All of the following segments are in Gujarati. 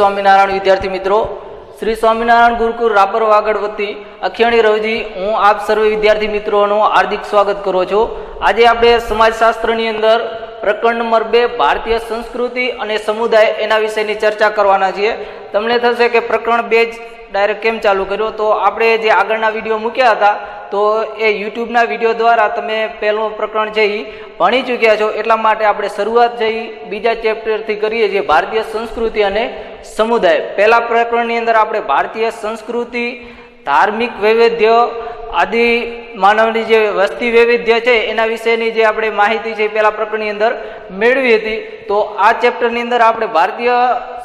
સ્વામિનારાયણ વિદ્યાર્થી મિત્રો, શ્રી સ્વામિનારાયણ ગુરુકુળ રાપર વાગડ વતી અખિયાણી રવજી હું આપ સર્વે વિદ્યાર્થી મિત્રોનું હાર્દિક સ્વાગત કરું છું। આજે આપણે સમાજશાસ્ત્રની અંદર પ્રકરણ નંબર 2 ભારતીય સંસ્કૃતિ અને સમુદાય એના વિશેની ચર્ચા કરવાના છીએ। તમને થશે કે પ્રકરણ 2 જ ડાયરેક્ટ કેમ ચાલુ કર્યો, તો આપણે જે આગળના વિડીયો મૂક્યા હતા તો એ યુટ્યુબના વિડીયો દ્વારા તમે પહેલું પ્રકરણ છે એ ભણી ચૂક્યા છો, એટલા માટે આપણે શરૂઆત છે બીજા ચેપ્ટરથી કરીએ છીએ, ભારતીય સંસ્કૃતિ અને સમુદાય। પહેલા પ્રકરણની અંદર આપણે ભારતીય સંસ્કૃતિ, ધાર્મિક વૈવિધ્ય, આદિ માનવની જે વસ્તી વૈવિધ્ય છે એના વિશેની જે આપણે માહિતી છે પહેલા પ્રકરણની અંદર મેળવી હતી। તો આ ચેપ્ટરની અંદર આપણે ભારતીય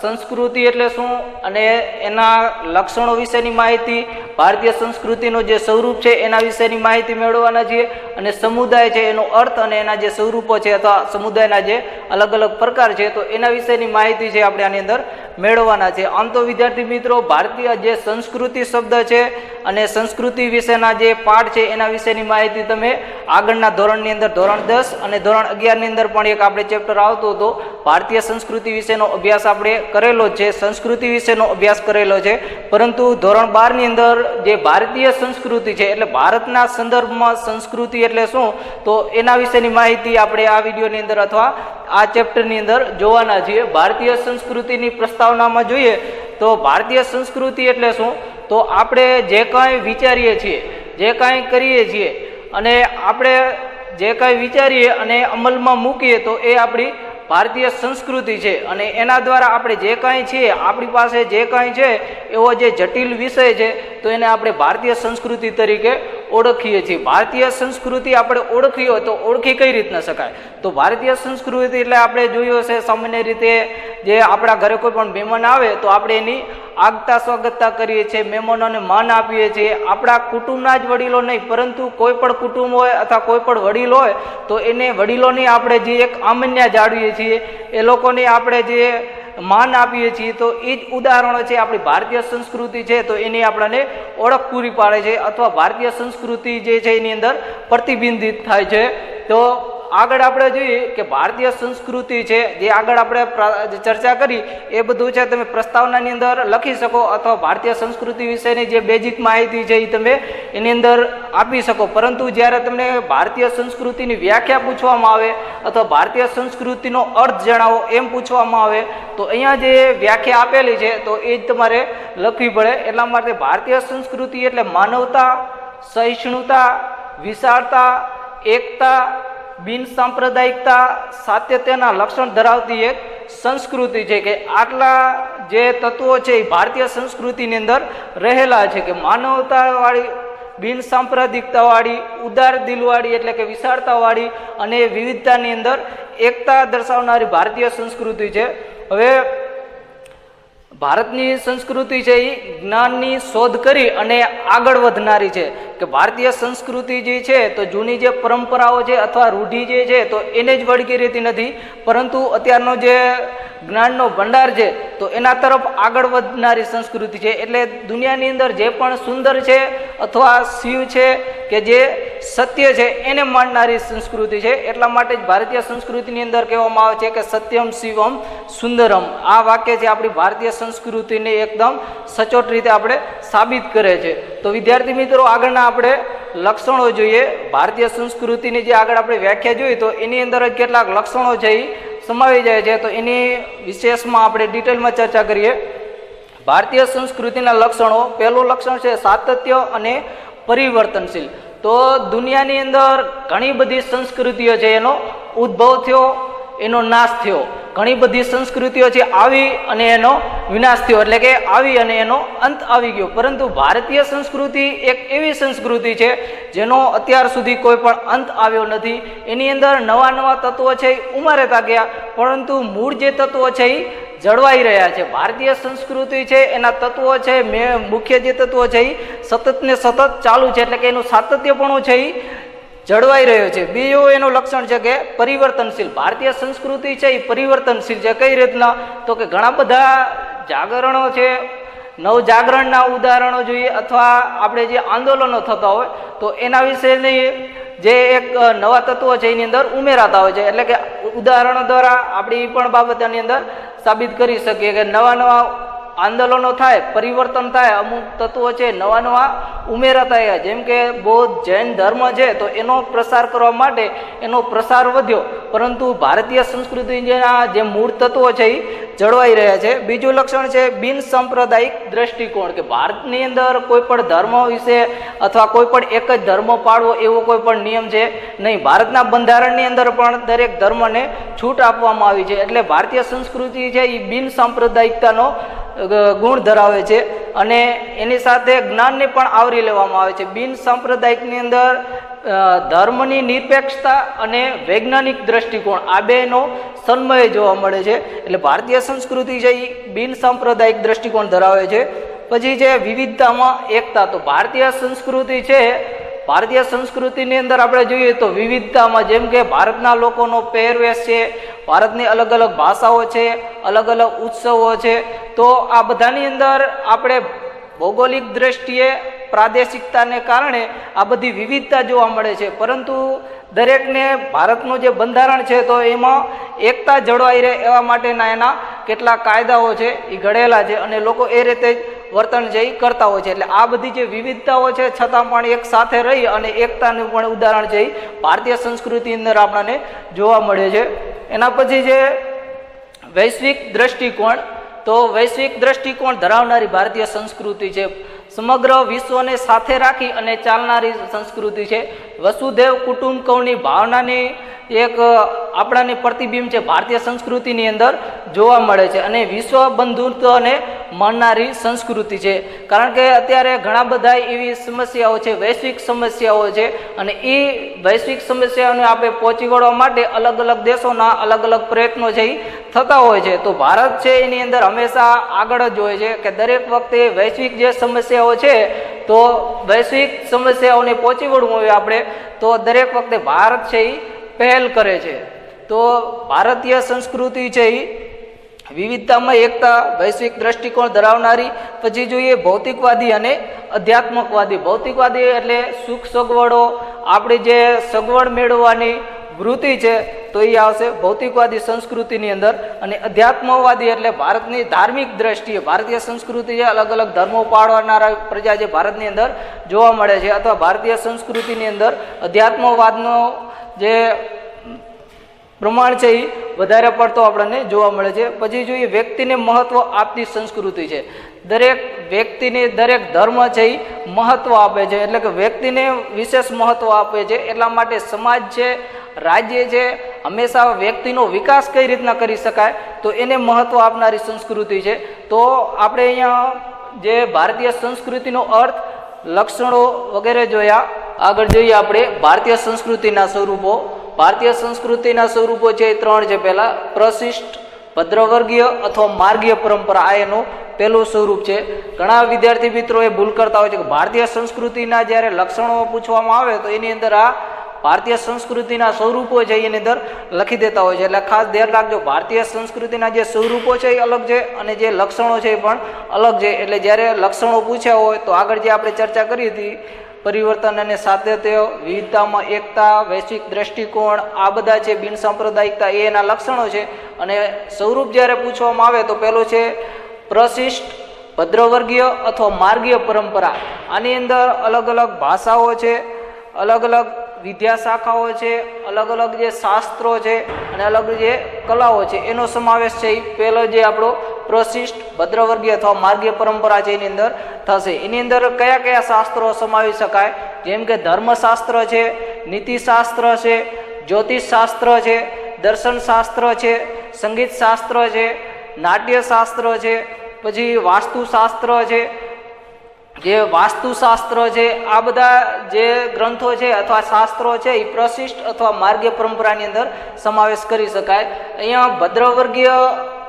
સંસ્કૃતિ એટલે શું અને એના લક્ષણો વિશેની માહિતી, ભારતીય સંસ્કૃતિનું જે સ્વરૂપ છે એના વિશેની માહિતી મેળવવાના છીએ, અને સમુદાય છે એનો અર્થ અને એના જે સ્વરૂપો છે અથવા સમુદાયના જે અલગ અલગ પ્રકાર છે તો એના વિશેની માહિતી છે આપણે આની અંદર મેળવવાના છે। આમ તો વિદ્યાર્થી મિત્રો, ભારતીય જે સંસ્કૃતિ શબ્દ છે અને સંસ્કૃતિ વિશેના જે પાઠ છે એના વિશેની માહિતી તમે આગળના ધોરણની અંદર ધોરણ 10 અને ધોરણ 11 ની અંદર પણ એક આપણે ચેપ્ટર આવતો હતો, ભારતીય સંસ્કૃતિ વિશેનો અભ્યાસ આપણે કરેલો છે, સંસ્કૃતિ વિશેનો અભ્યાસ કરેલો છે। પરંતુ ધોરણ 12 ની અંદર જે ભારતીય સંસ્કૃતિ છે એટલે ભારતના સંદર્ભમાં સંસ્કૃતિ એટલે શું, તો એના વિશેની માહિતી આપણે આ વિડીયોની અંદર અથવા આ ચેપ્ટરની અંદર જોવાના છીએ। ભારતીય સંસ્કૃતિની પ્રસ્તાવનામાં જોઈએ તો ભારતીય સંસ્કૃતિ એટલે શું, તો આપણે જે કાંઈ વિચારીએ છીએ, જે કાંઈ કરીએ છીએ અને આપણે જે કાંઈ વિચારીએ અને અમલમાં મૂકીએ તો એ આપણી ભારતીય સંસ્કૃતિ છે। અને એના દ્વારા આપણે જે કાંઈ છીએ, આપણી પાસે જે કાંઈ છે એવો જે જટિલ વિષય છે તો એને આપણે ભારતીય સંસ્કૃતિ તરીકે ઓળખીએ છીએ। ભારતીય સંસ્કૃતિ આપણે ઓળખી હોય તો ઓળખી કઈ રીતના શકાય, તો ભારતીય સંસ્કૃતિ એટલે આપણે જોયું હશે સામાન્ય રીતે જે આપણા ઘરે કોઈ પણ મહેમાન આવે તો આપણે એની આગતા સ્વાગતતા કરીએ છીએ, મહેમાનોને માન આપીએ છીએ। આપણા કુટુંબના જ વડીલો નહીં પરંતુ કોઈ પણ કુટુંબ હોય અથવા કોઈ પણ વડીલ હોય તો એને વડીલોની આપણે જે એક આમન્ય જાળવીએ છીએ, એ લોકોને આપણે જે માન આપીએ છીએ, તો એ જ ઉદાહરણો છે આપણી ભારતીય સંસ્કૃતિ છે તો એની આપણને ઓળખ પૂરી પાડે છે અથવા ભારતીય સંસ્કૃતિ જે છે એની અંદર પ્રતિબિંબિત થાય છે। તો આગળ આપણે જોઈએ કે ભારતીય સંસ્કૃતિ છે જે આગળ આપણે ચર્ચા કરી એ બધું છે તમે પ્રસ્તાવનાની અંદર લખી શકો અથવા ભારતીય સંસ્કૃતિ વિશેની જે બેઝિક માહિતી છે એ તમે એની અંદર આપી શકો। પરંતુ જ્યારે તમને ભારતીય સંસ્કૃતિની વ્યાખ્યા પૂછવામાં આવે અથવા ભારતીય સંસ્કૃતિનો અર્થ જણાવો એમ પૂછવામાં આવે તો અહીંયા જે વ્યાખ્યા આપેલી છે તો એ જ તમારે લખવી પડે। એટલા માટે ભારતીય સંસ્કૃતિ એટલે માનવતા, સહિષ્ણુતા, વિશાળતા, એકતા, બિન સાંપ્રદાયિકતા, સાતત્યના લક્ષણ ધરાવતી એક સંસ્કૃતિ છે કે આટલા જે તત્વો છે એ ભારતીય સંસ્કૃતિની અંદર રહેલા છે કે માનવતાવાળી, બિન સાંપ્રદાયિકતાવાળી, ઉદાર દિલવાળી એટલે કે વિશાળતાવાળી અને વિવિધતાની અંદર એકતા દર્શાવનારી ભારતીય સંસ્કૃતિ છે। હવે ભારતની સંસ્કૃતિ છે એ જ્ઞાનની શોધ કરી અને આગળ વધનારી છે કે ભારતીય સંસ્કૃતિ જે છે તો જૂની જે પરંપરાઓ છે અથવા રૂઢિ જે છે તો એને જ વળગી રહેતી નથી, પરંતુ અત્યારનો જે જ્ઞાનનો ભંડાર છે તો એના તરફ આગળ વધનારી સંસ્કૃતિ છે। એટલે દુનિયાની અંદર જે પણ સુંદર છે અથવા શિવ છે કે જે સત્ય છે એને માનનારી સંસ્કૃતિ છે। એટલા માટે જ ભારતીય સંસ્કૃતિની અંદર કહેવામાં આવે છે કે સત્યમ શિવમ સુંદરમ। આ વાક્ય છે આપણી ભારતીય સંસ્કૃતિને એકદમ સચોટ રીતે આપણે સાબિત કરે છે। તો વિદ્યાર્થી મિત્રો, આગળના આપણે લક્ષણો જોઈએ ભારતીય સંસ્કૃતિની જે આગળ આપણે વ્યાખ્યા જોઈએ તો એની અંદર કેટલાક લક્ષણો છે એ સમાવી જાય છે, તો એની વિશેષમાં આપણે ડિટેલમાં ચર્ચા કરીએ। ભારતીય સંસ્કૃતિના લક્ષણો, પહેલું લક્ષણ છે સાતત્ય અને પરિવર્તનશીલ। તો દુનિયાની અંદર ઘણી બધી સંસ્કૃતિઓ છે એનો ઉદ્ભવ થયો, એનો નાશ થયો, ઘણી બધી સંસ્કૃતિઓ છે આવી અને એનો વિનાશ થયો એટલે કે આવી અને એનો અંત આવી ગયો, પરંતુ ભારતીય સંસ્કૃતિ એક એવી સંસ્કૃતિ છે જેનો અત્યાર સુધી કોઈ પણ અંત આવ્યો નથી। એની અંદર નવા નવા તત્વો છે એ ઉમેરાતા ગયા પરંતુ મૂળ જે તત્વો છે એ જળવાઈ રહ્યા છે। ભારતીય સંસ્કૃતિ છે એના તત્વો છે, મુખ્ય જે તત્વો છે એ સતત ને સતત ચાલુ છે એટલે કે એનું સાતત્યપણું છે એ જળવાઈ રહ્યો છે। બીજું એનું લક્ષણ છે કે પરિવર્તનશીલ। ભારતીય સંસ્કૃતિ છે એ પરિવર્તનશીલ છે। કઈ રીતના, તો કે ઘણા બધા જાગરણો છે, નવજાગરણના ઉદાહરણો જોઈએ અથવા આપણે જે આંદોલનો થતા હોય તો એના વિશેની જે એક નવા તત્વો છે એની અંદર ઉમેરાતા હોય છે, એટલે કે ઉદાહરણો દ્વારા આપણે એ પણ બાબતની અંદર સાબિત કરી શકીએ કે નવા નવા આંદોલનો થાય, પરિવર્તન થાય, અમુક તત્વો છે નવા નવા ઉમેરા થયા. જેમ કે બૌદ્ધ જૈન ધર્મ છે તો એનો પ્રસાર કરવા માટે એનો પ્રસાર વધ્યો, પરંતુ ભારતીય સંસ્કૃતિના જે મૂળ તત્વો છે એ જળવાઈ રહ્યા છે. બીજું લક્ષણ છે બિન સાંપ્રદાયિક દ્રષ્ટિકોણ, કે ભારતની અંદર કોઈ પણ ધર્મ વિશે અથવા કોઈ પણ એક જ ધર્મ પાળવો એવો કોઈ પણ નિયમ છે નહીં. ભારતના બંધારણની અંદર પણ દરેક ધર્મને છૂટ આપવામાં આવી છે. એટલે ભારતીય સંસ્કૃતિ છે એ બિન સાંપ્રદાયિકતાનો ગુણ ધરાવે છે અને એની સાથે જ્ઞાનને પણ આવરી લેવામાં આવે છે. બિન સાંપ્રદાયિકની અંદર ધર્મની નિરપેક્ષતા અને વૈજ્ઞાનિક દ્રષ્ટિકોણ આ બેનો સન્મય જોવા મળે છે. એટલે ભારતીય સંસ્કૃતિ છે એ બિન સાંપ્રદાયિક દ્રષ્ટિકોણ ધરાવે છે. પછી છે વિવિધતામાં એકતા. તો ભારતીય સંસ્કૃતિ છે, ભારતીય સંસ્કૃતિની અંદર આપણે જોઈએ તો વિવિધતામાં, જેમ કે ભારતના લોકોનો પહેરવેશ છે, ભારતની અલગ અલગ ભાષાઓ છે, અલગ અલગ ઉત્સવો છે, તો આ બધાની અંદર આપણે ભૌગોલિક દ્રષ્ટિએ પ્રાદેશિકતાને કારણે આ બધી વિવિધતા જોવા મળે છે. પરંતુ દરેકને ભારતનું જે બંધારણ છે તો એમાં એકતા જળવાઈ રહે એવા માટેના એના કેટલા કાયદાઓ છે એ ઘડેલા છે અને લોકો એ રીતે જ વર્તન છે એ કરતા હોય છે. એટલે આ બધી જે વિવિધતાઓ છે છતાં પણ એક સાથે રહી અને એકતાનું પણ ઉદાહરણ છે એ ભારતીય સંસ્કૃતિ અંદર આપણને જોવા મળે છે. એના પછી છે વૈશ્વિક દ્રષ્ટિકોણ. તો વૈશ્વિક દ્રષ્ટિકોણ ધરાવનારી ભારતીય સંસ્કૃતિ છે. સમગ્ર વિશ્વને સાથે રાખી અને ચાલનારી સંસ્કૃતિ છે. વસુદેવ કુટુંબકવની ભાવનાની એક આપણાની પ્રતિબિંબ છે ભારતીય સંસ્કૃતિની અંદર જોવા મળે છે અને વિશ્વ બંધુત્વને માનનારી સંસ્કૃતિ છે. કારણ કે અત્યારે ઘણા બધા એવી સમસ્યાઓ છે, વૈશ્વિક સમસ્યાઓ છે અને એ વૈશ્વિક સમસ્યાઓને આપણે પહોંચી વળવા માટે અલગ અલગ દેશોના અલગ અલગ પ્રયત્નો છે એ થતા હોય છે. તો ભારત છે એની અંદર હંમેશા આગળ જ હોય છે કે દરેક વખતે વૈશ્વિક જે સમસ્યાઓ છે તો વૈશ્વિક સમસ્યાઓને પહોંચી વળવું હોય આપણે તો દરેક વખતે ભારત છે એ પહેલ કરે છે. તો ભારતીય સંસ્કૃતિ છે એ વિવિધતામાં એકતા, વૈશ્વિક દ્રષ્ટિકોણ ધરાવનારી. પછી જોઈએ ભૌતિકવાદી અને અધ્યાત્મકવાદી. ભૌતિકવાદી એટલે સુખ સગવડો, આપણી જે સગવડ મેળવવાની વૃત્તિ છે તો એ આવશે ભૌતિકવાદી સંસ્કૃતિની અંદર. અને અધ્યાત્મવાદી એટલે ભારતની ધાર્મિક દ્રષ્ટિએ ભારતીય સંસ્કૃતિ છે, અલગ અલગ ધર્મો પાળનારા પ્રજા જે ભારતની અંદર જોવા મળે છે અથવા ભારતીય સંસ્કૃતિની અંદર અધ્યાત્મવાદનો જે પ્રમાણ છે એ વધારે પડતો આપણને જોવા મળે છે. પછી જોઈએ વ્યક્તિને મહત્વ આપતી સંસ્કૃતિ છે. દરેક વ્યક્તિને દરેક ધર્મ છે એ મહત્વ આપે છે, એટલે કે વ્યક્તિને વિશેષ મહત્વ આપે છે. એટલા માટે સમાજ છે, રાજ્ય છે, હંમેશા વ્યક્તિનો વિકાસ કઈ રીતના કરી શકાય તો એને મહત્વ આપનારી સંસ્કૃતિ છે. તો આપણે અહીંયા જે ભારતીય સંસ્કૃતિનો અર્થ, લક્ષણો વગેરે જોયા. આગળ જોઈએ આપણે ભારતીય સંસ્કૃતિના સ્વરૂપો. ભારતીય સંસ્કૃતિના સ્વરૂપો છે એ ત્રણ છે. પહેલા પ્રશિષ્ટ, ભદ્રવર્ગીય અથવા માર્ગીય પરંપરા, આ એનું પહેલું સ્વરૂપ છે. ઘણા વિદ્યાર્થી મિત્રો એ ભૂલ કરતા હોય છે કે ભારતીય સંસ્કૃતિના જ્યારે લક્ષણો પૂછવામાં આવે તો એની અંદર આ ભારતીય સંસ્કૃતિના સ્વરૂપો છે એની અંદર લખી દેતા હોય છે. એટલે ખાસ ધ્યાન રાખજો, ભારતીય સંસ્કૃતિના જે સ્વરૂપો છે એ અલગ છે અને જે લક્ષણો છે એ પણ અલગ છે. એટલે જ્યારે લક્ષણો પૂછ્યા હોય તો આગળ જે આપણે ચર્ચા કરી હતી, પરિવર્તન અને સાતત્ય, વિવિધતામાં એકતા, વૈશ્વિક દ્રષ્ટિકોણ, આ બધા છે બિન સાંપ્રદાયિકતા, એ એના લક્ષણો છે. અને સ્વરૂપ જ્યારે પૂછવામાં આવે તો પહેલું છે પ્રશિષ્ટ, ભદ્રવર્ગીય અથવા માર્ગીય પરંપરા. આની અંદર અલગ અલગ ભાષાઓ છે, અલગ અલગ વિદ્યા શાખાઓ છે, અલગ અલગ જે શાસ્ત્રો છે અને અલગ જે કલાઓ છે એનો સમાવેશ છે. પહેલો જે આપણો પ્રશિષ્ટ, ભદ્રવર્ગીય અથવા માર્ગીય પરંપરા છે એની અંદર થશે. એની અંદર કયા કયા શાસ્ત્રો સમાવી શકાય, જેમ કે ધર્મશાસ્ત્ર છે, નીતિશાસ્ત્ર છે, જ્યોતિષશાસ્ત્ર છે, દર્શનશાસ્ત્ર છે, સંગીત શાસ્ત્ર છે, નાટ્યશાસ્ત્ર છે, પછી વાસ્તુશાસ્ત્ર છે. જે વાસ્તુશાસ્ત્ર છે, આ બધા જે ગ્રંથો છે અથવા શાસ્ત્રો છે એ પ્રશિષ્ટ અથવા માર્ગીય પરંપરાની અંદર સમાવેશ કરી શકાય. અહીંયા ભદ્રવર્ગીય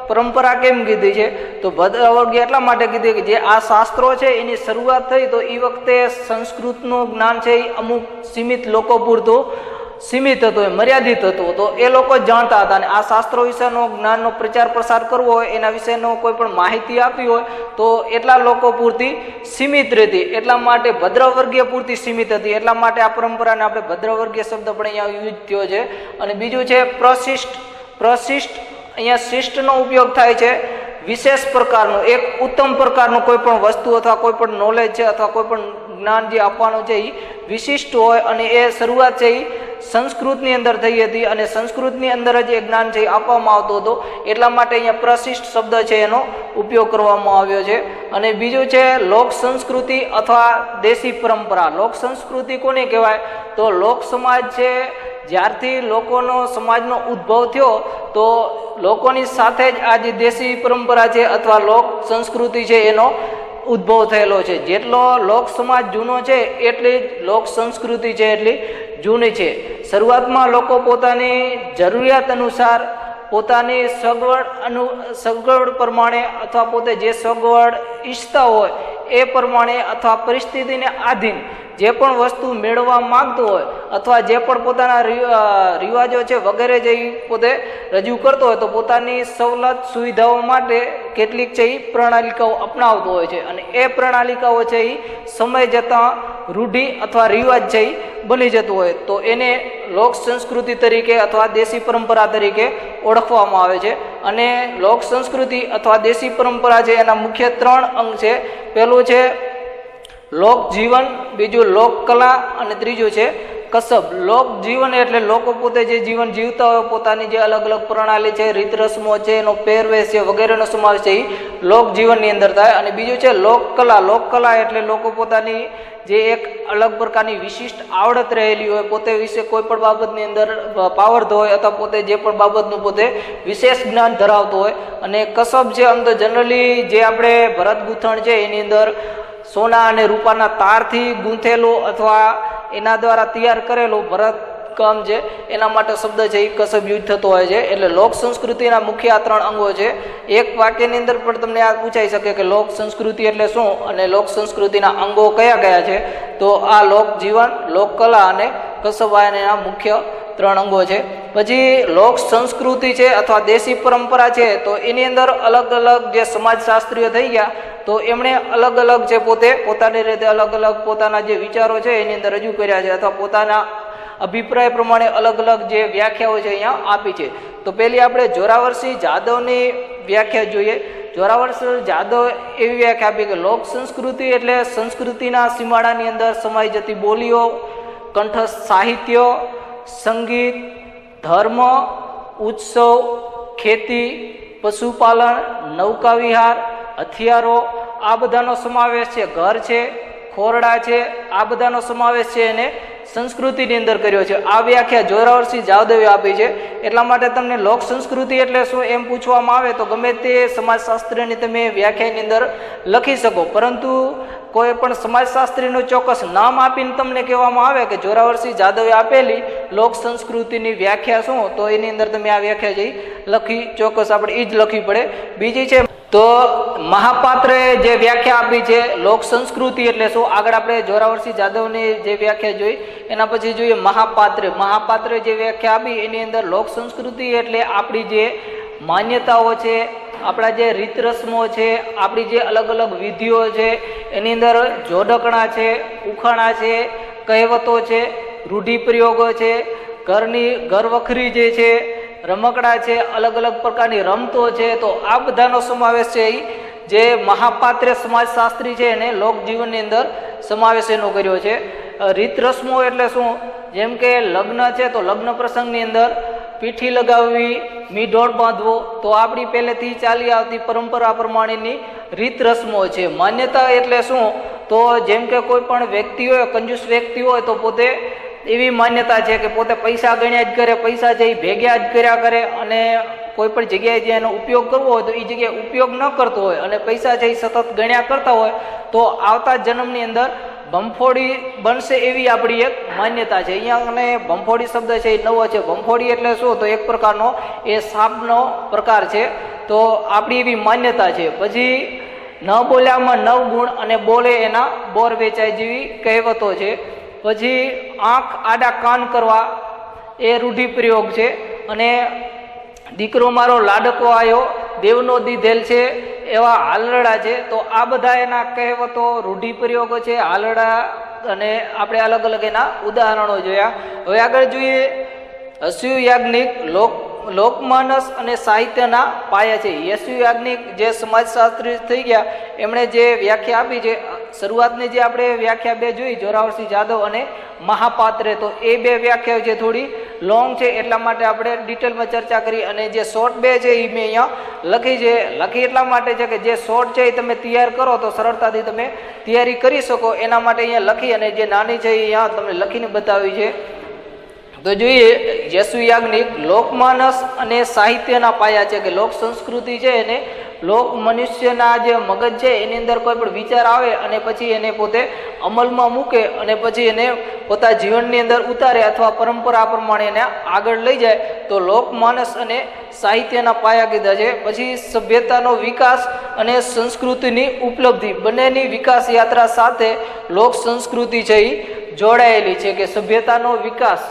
પરંપરા કેમ કીધી છે તો ભદ્રવર્ગીય એટલા માટે કીધી કે જે આ શાસ્ત્રો છે એની શરૂઆત થઈ તો એ વખતે સંસ્કૃતનું જ્ઞાન છે એ અમુક સીમિત લોકો પૂરતું સીમિત હતું, મર્યાદિત હતું. તો એ લોકો જ જાણતા હતા અને આ શાસ્ત્રો વિશેનો જ્ઞાનનો પ્રચાર પ્રસાર કરવો હોય, એના વિશેનો કોઈ પણ માહિતી આપવી હોય તો એટલા લોકો પૂરતી સીમિત રહેતી. એટલા માટે ભદ્રવર્ગીય પૂરતી સીમિત હતી. એટલા માટે આ પરંપરાને આપણે ભદ્રવર્ગીય શબ્દ પણ અહીંયા યુઝ થયો છે. અને બીજું છે પ્રશિષ્ટ. પ્રશિષ્ટ અહીંયા શિષ્ટનો ઉપયોગ થાય છે વિશેષ પ્રકારનું, એક ઉત્તમ પ્રકારનું કોઈ પણ વસ્તુ અથવા કોઈ પણ નોલેજ છે અથવા કોઈ પણ જ્ઞાન જે આપવાનું છે એ વિશિષ્ટ હોય, અને એ શરૂઆત છે એ સંસ્કૃતની અંદર થઈ હતી, અને સંસ્કૃતની અંદર જ એ જ્ઞાન છે એ આપવામાં આવતો હતો, એટલા માટે અહીંયા પ્રશિષ્ટ શબ્દ છે એનો ઉપયોગ કરવામાં આવ્યો છે. અને બીજું છે લોક સંસ્કૃતિ અથવા દેશી પરંપરા. લોક સંસ્કૃતિ કોને કહેવાય? તો લોક સમાજ છે, જ્યારથી લોકોનો સમાજનો ઉદ્ભવ થયો તો લોકોની સાથે જ આ જે દેશી પરંપરા છે અથવા લોક સંસ્કૃતિ છે એનો ઉદ્ભવ થયેલો છે. જેટલો લોક સમાજ જૂનો છે એટલી જ લોક સંસ્કૃતિ છે એટલી જૂની છે. શરૂઆતમાં લોકો પોતાની જરૂરિયાત અનુસાર, પોતાની સગવડ પ્રમાણે અથવા પોતે જે સગવડ ઈચ્છતા હોય એ પ્રમાણે અથવા પરિસ્થિતિને આધીન જે પણ વસ્તુ મેળવવા માંગતો હોય અથવા જે પણ પોતાના રિવાજો છે વગેરે જે પોતે રજૂ કરતો હોય તો પોતાની સવલત સુવિધાઓ માટે કેટલીક છે એ પ્રણાલિકાઓ અપનાવતો હોય છે, અને એ પ્રણાલિકાઓ છે એ સમય જતાં રૂઢિ અથવા રિવાજ છે એ બની જતું હોય તો એને લોક સંસ્કૃતિ તરીકે અથવા દેશી પરંપરા તરીકે ઓળખવામાં આવે છે. અને લોક સંસ્કૃતિ અથવા દેશી પરંપરા છે એના મુખ્ય 3 અંગ છે. પહેલું છે લોક જીવન, બીજું લોક કલા, અને ત્રીજું છે કસબ. લોક જીવન એટલે લોકો પોતે જે જીવન જીવતા હોય, પોતાની જે અલગ અલગ પ્રણાલી છે, રીત રસમો છે, એનો પહેરવેશ છે વગેરેનો સમાવેશ છે એ લોક જીવનની અંદર થાય. અને બીજું છે લોક કલા. લોક કલા એટલે લોકો પોતાની જે એક અલગ પ્રકારની વિશિષ્ટ આવડત રહેલી હોય, પોતે વિશે કોઈ પણ બાબતની અંદર પાવરધો હોય અથવા પોતે જે પણ બાબતનું પોતે વિશેષ જ્ઞાન ધરાવતો હોય. અને કસબ છે આમ તો જનરલી જે આપણે ભરત ગૂંથણ છે એની અંદર સોના અને રૂપાના તારથી ગૂંથેલું અથવા એના દ્વારા તૈયાર કરેલું ભરત કામ છે એના માટે શબ્દ છે એ કસબ યુઝ થતો હોય છે. એટલે લોક સંસ્કૃતિના મુખ્ય આ 3 અંગો છે. એક વાક્યની અંદર પણ તમને આ પૂછાઈ શકે કે લોક સંસ્કૃતિ એટલે શું અને લોક સંસ્કૃતિના અંગો કયા કયા છે, તો આ લોક જીવન, લોક કલા અને કસબ એના મુખ્ય 3 અંગો છે. પછી લોક સંસ્કૃતિ છે અથવા દેશી પરંપરા છે તો એની અંદર અલગ અલગ જે સમાજશાસ્ત્રીઓ થઈ ગયા તો એમણે અલગ અલગ છે પોતે પોતાની રીતે અલગ અલગ પોતાના જે વિચારો છે એની અંદર રજૂ કર્યા છે અથવા પોતાના અભિપ્રાય પ્રમાણે અલગ અલગ જે વ્યાખ્યાઓ છે અહીંયા આપી છે. તો પહેલી આપણે જોરાવરસિંહ જાદવની વ્યાખ્યા જોઈએ. જોરાવરસિંહ જાદવ એવી વ્યાખ્યા આપી કે લોક સંસ્કૃતિ એટલે સંસ્કૃતિના સીમાડાની અંદર સમાઈ જતી બોલીઓ, કંઠસ્થ સાહિત્ય, સંગીત, ધર્મ, ઉત્સવ, ખેતી, પશુપાલન, નૌકાવિહાર, હથિયારો, આ બધાનો સમાવેશ છે. ઘર છે, ખોરડા છે, આ બધાનો સમાવેશ છે એને સંસ્કૃતિની અંદર કર્યો છે. આ વ્યાખ્યા જોરાવરસિંહ જાદવે આપી છે. એટલા માટે તમને લોક સંસ્કૃતિ એટલે શું એમ પૂછવામાં આવે તો ગમે તે સમાજશાસ્ત્રની તમે વ્યાખ્યાની અંદર લખી શકો, પરંતુ કોઈ પણ સમાજશાસ્ત્રીનું ચોક્કસ નામ આપીને તમને કહેવામાં આવે કે જોરાવરસિંહ જાદવે આપેલી લોક સંસ્કૃતિની વ્યાખ્યા શું, તો એની અંદર તમે આ વ્યાખ્યા જઈ લખી ચોક્કસ આપણે એ જ લખવી પડે. બીજી છે તો મહાપાત્રે જે વ્યાખ્યા આપી છે લોક સંસ્કૃતિ એટલે શું, આગળ આપણે જોરાવરસિંહ જાદવની જે વ્યાખ્યા જોઈ એના પછી જોઈએ મહાપાત્રે જે વ્યાખ્યા આપી એની અંદર લોક સંસ્કૃતિ એટલે આપણી જે માન્યતાઓ છે, આપણા જે રીત રસમો છે, આપણી જે અલગ અલગ વિધિઓ છે એની અંદર જોડકણા છે, ઉખાણા છે, કહેવતો છે, રૂઢિપ્રયોગો છે, ઘર વખરી જે છે, રમકડા છે, અલગ અલગ પ્રકારની રમતો છે, તો આ બધાનો સમાવેશ છે એ જે મહાપાત્રે સમાજશાસ્ત્રી છે એને લોકજીવનની અંદર સમાવેશ એનો કર્યો છે. રીત રસમો એટલે શું, જેમ કે લગ્ન છે તો લગ્ન પ્રસંગની અંદર પીઠી લગાવવી, મીઢોળ બાંધવો, તો આપણી પહેલેથી ચાલી આવતી પરંપરા પ્રમાણેની રીત રસમો છે. માન્યતા એટલે શું, તો જેમ કે કોઈ પણ વ્યક્તિ હોય, કંજૂસ વ્યક્તિ હોય તો પોતે એવી માન્યતા છે કે પોતે પૈસા ગણ્યા જ કરે, પૈસા છે એ ભેગ્યા જ કર્યા કરે, અને કોઈ પણ જગ્યાએ જે એનો ઉપયોગ કરવો હોય તો એ જગ્યાએ ઉપયોગ ન કરતો હોય અને પૈસા છે એ સતત ગણ્યા કરતા હોય તો આવતા જન્મની અંદર ભંફોડી બનશે એવી આપણી એક માન્યતા છે. અહીંયા અને ભંફોડી શબ્દ છે એ નવો છે. ભંફોડી એટલે શું, તો એક પ્રકારનો એ સાપનો પ્રકાર છે, તો આપણી એવી માન્યતા છે. પછી ન બોલ્યામાં 9 ગુણ અને બોલે એના બોર વેચાય જેવી કહેવતો છે. પછી આંખ આડા કાન કરવા એ રૂઢિપ્રયોગ છે. અને દીકરો મારો લાડકો આવ્યો, દેવનો દીધેલ છે એવા હાલરડા છે. તો આ બધા એના કહેવતો રૂઢિપ્રયોગો છે, હાલરડા, અને આપણે અલગ અલગ એના ઉદાહરણો જોયા. હવે આગળ જોઈએ અશ્વયાજ્ઞિક લોક લોકમાનસ અને સાહિત્યના પાયા છે. યશવી યાજ્ઞિક જે સમાજશાસ્ત્રી થઈ ગયા, એમણે જે વ્યાખ્યા આપી છે, શરૂઆતની જે આપણે વ્યાખ્યા બે જોઈ, જોરાવરસિંહ જાદવ અને મહાપાત્રે, તો એ બે વ્યાખ્યાઓ જે થોડી લોંગ છે એટલા માટે આપણે ડિટેલમાં ચર્ચા કરી, અને જે શોર્ટ બે છે એ મેં અહીંયા લખી એટલા માટે છે કે જે શોર્ટ છે એ તમે તૈયાર કરો તો સરળતાથી તમે તૈયારી કરી શકો, એના માટે અહીંયા લખી, અને જે નાની છે એ અહીંયા તમને લખીને બતાવી છે. તો જોઈએ, યશવી યાજ્ઞિક લોકમાનસ અને સાહિત્યના પાયા છે કે લોક સંસ્કૃતિ છે એને લોક મનુષ્યના જે મગજ છે એની અંદર કોઈ પણ વિચાર આવે અને પછી એને પોતે અમલમાં મૂકે અને પછી એને પોતાના જીવનની અંદર ઉતારે અથવા પરંપરા પ્રમાણે એને આગળ લઈ જાય, તો લોકમાનસ અને સાહિત્યના પાયા કીધા છે. પછી સભ્યતાનો વિકાસ અને સંસ્કૃતિની ઉપલબ્ધિ, બંનેની વિકાસ યાત્રા સાથે લોક સંસ્કૃતિ છે એ જોડાયેલી છે. કે સભ્યતાનો વિકાસ,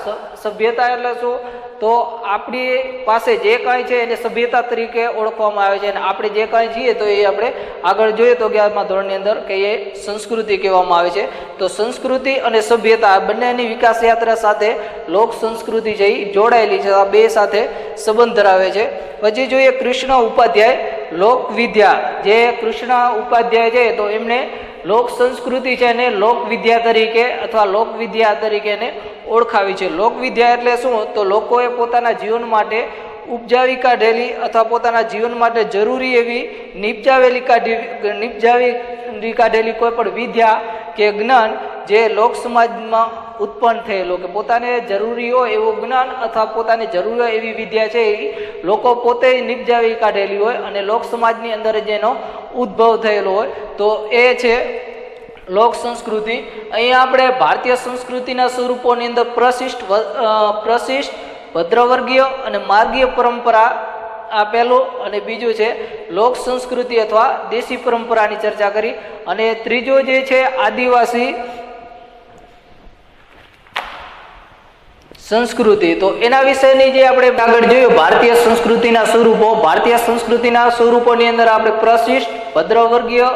સભ્યતા એટલે શું, તો આપણી પાસે જે કાંઈ છે એને સભ્યતા તરીકે ઓળખવામાં આવે છે, અને આપણે જે કાંઈ છીએ તો એ આપણે આગળ જોઈએ તો 11મા ધોરણની અંદર કે એ સંસ્કૃતિ કહેવામાં આવે છે. તો સંસ્કૃતિ અને સભ્યતા બંનેની વિકાસ યાત્રા સાથે લોક સંસ્કૃતિ છે એ જોડાયેલી છે, આ બે સાથે સંબંધ ધરાવે છે. પછી જોઈએ કૃષ્ણ ઉપાધ્યાય લોકવિદ્યા, જે કૃષ્ણ ઉપાધ્યાય છે તો એમણે લોક સંસ્કૃતિ છે એને લોકવિદ્યા તરીકે અથવા લોકવિદ્યા તરીકે એને ઓળખાવી છે. લોકવિદ્યા એટલે શું, તો લોકોએ પોતાના જીવન માટે ઉપજાવી કાઢેલી અથવા પોતાના જીવન માટે જરૂરી એવી નિપજાવી કાઢેલી કોઈ પણ વિદ્યા કે જ્ઞાન જે લોક સમાજમાં ઉત્પન્ન થયેલો, કે પોતાને જરૂરી હોય એવું જ્ઞાન અથવા પોતાને જરૂરી હોય એવી વિદ્યા છે એ લોકો પોતે નિપજાવી કાઢેલી હોય અને લોક સમાજની અંદર જેનો ઉદ્ભવ થયેલો હોય, તો એ છે લોક સંસ્કૃતિ. અહીંયા આપણે ભારતીય સંસ્કૃતિના સ્વરૂપોની અંદર પ્રશિષ્ટ, ભદ્રવર્ગીય અને માર્ગીય પરંપરા આ પહેલું, અને બીજું છે લોક સંસ્કૃતિ અથવા દેશી પરંપરાની ચર્ચા કરી, અને ત્રીજો જે છે આદિવાસી સંસ્કૃતિ. તો એના વિશેની જે આપણે આગળ જોયું ભારતીય સંસ્કૃતિના સ્વરૂપો, ભારતીય સંસ્કૃતિના સ્વરૂપોની અંદર આપણે પ્રશિષ્ટ, ભદ્રવર્ગીય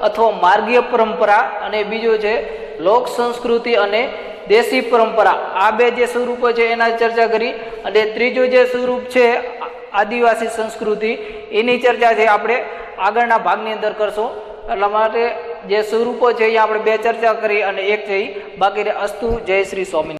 અથવા માર્ગીય પરંપરા, અને બીજું છે લોક સંસ્કૃતિ અને દેશી પરંપરા, આ બે જે સ્વરૂપો છે એના ચર્ચા કરી, અને ત્રીજું જે સ્વરૂપ છે આદિવાસી સંસ્કૃતિ, એની ચર્ચા છે આપણે આગળના ભાગની અંદર કરશું. એટલા માટે જે સ્વરૂપો છે એ આપણે બે ચર્ચા કરી અને એક છે બાકી. અસ્તુ. જય શ્રી સ્વામિનારાયણ.